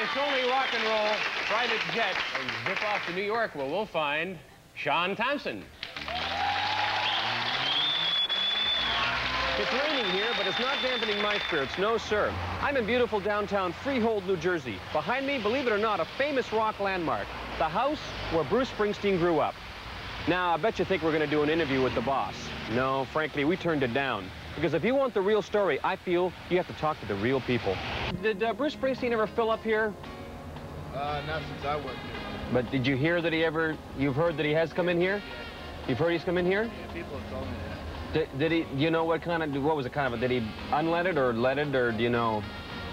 It's only rock and roll, private jet, and zip off to New York where we'll find Shawn Thompson. It's raining here, but it's not dampening my spirits, no sir. I'm in beautiful downtown Freehold, New Jersey. Behind me, believe it or not, a famous rock landmark, the house where Bruce Springsteen grew up. Now, I bet you think we're going to do an interview with the boss. No, frankly, we turned it down. Because if you want the real story, I feel you have to talk to the real people. Did Bruce Springsteen ever fill up here? Not since I worked here. But did you hear that you've heard that he has come in here? Yeah. You've heard he's come in here? Yeah, people have told me that. Did he, do you know what was it kind of, did he unleaded or leaded, or do you know?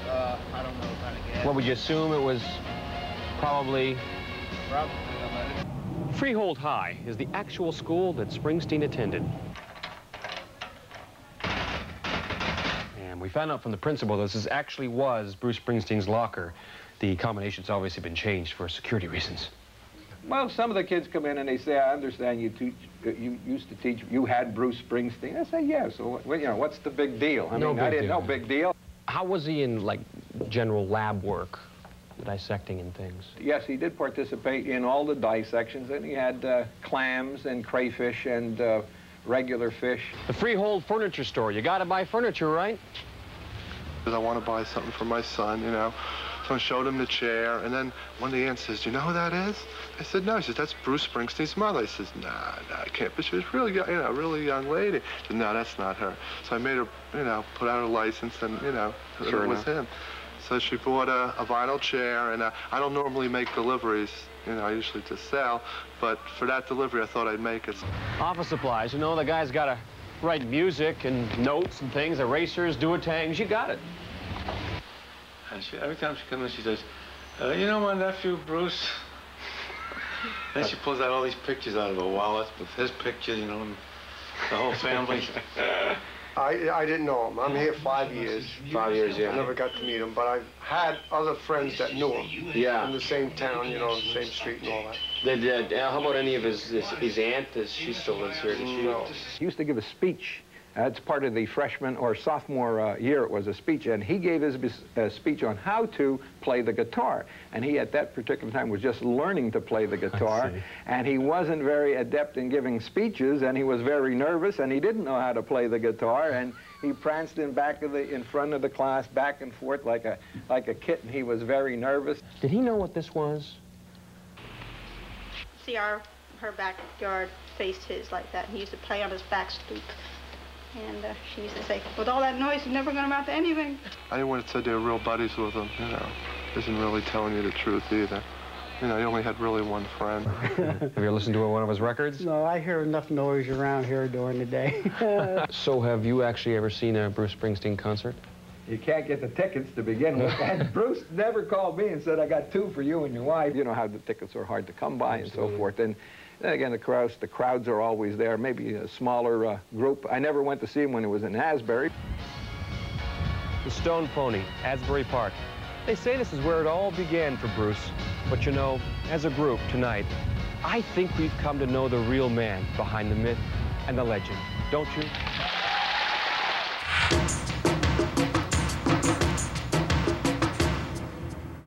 I don't know kind of gas. What would you assume it was? Probably unleaded. Freehold High is the actual school that Springsteen attended. And we found out from the principal that this actually was Bruce Springsteen's locker. The combination's obviously been changed for security reasons. Well, some of the kids come in and they say, I understand you used to teach, you had Bruce Springsteen. I say, yeah, so, well, you know, what's the big deal? No big deal. How was he in, like, general lab work, dissecting and things? Yes, he did participate in all the dissections, and he had clams and crayfish and regular fish. The Freehold furniture store. You got to buy furniture, right? I want to buy something for my son, you know. So I showed him the chair, and then one of the aunts says, do you know who that is? I said, no. She says, that's Bruce Springsteen's mother. I says, nah, I can't. But she was really, you know, a really young lady. She said, no, that's not her. So I made her, you know, put out her license, and, you know, sure it was him. So she bought a vinyl chair, and I don't normally make deliveries. You know, I usually just sell. But for that delivery, I thought I'd make it. Office supplies. You know, the guy's got to write music and notes and things, erasers, do-a-tangs. You got it. And every time she comes in, she says, you know my nephew, Bruce? Then she pulls out all these pictures out of her wallet with his picture, you know, and the whole family. I didn't know him. I'm here 5 years. 5 years, yeah. I never got to meet him, but I've had other friends that knew him. Yeah. In the same town, you know, the same street and all that. How about any of his aunt? She still lives here, does she? No. He used to give a speech. It's part of the freshman or sophomore year, it was a speech, and he gave his speech on how to play the guitar. And he, at that particular time, was just learning to play the guitar, and he wasn't very adept in giving speeches, and he was very nervous, and he didn't know how to play the guitar, and he pranced in front of the class, back and forth like a kitten. He was very nervous. Did he know what this was? See, her backyard faced his like that. He used to play on his back stoop. And she used to say, with all that noise, he's never going to amount to anything. Anyone that said they were real buddies with him, you know, isn't really telling you the truth either. You know, he only had really one friend. Have you ever listened to one of his records? No, I hear enough noise around here during the day. So have you actually ever seen a Bruce Springsteen concert? You can't get the tickets to begin with. And Bruce never called me and said, I got 2 for you and your wife. You know how the tickets are hard to come by. Absolutely. And so forth. And again, the crowds are always there, maybe a smaller group. I never went to see him when he was in Asbury. The Stone Pony, Asbury Park. They say this is where it all began for Bruce. But you know, as a group tonight, I think we've come to know the real man behind the myth and the legend. Don't you?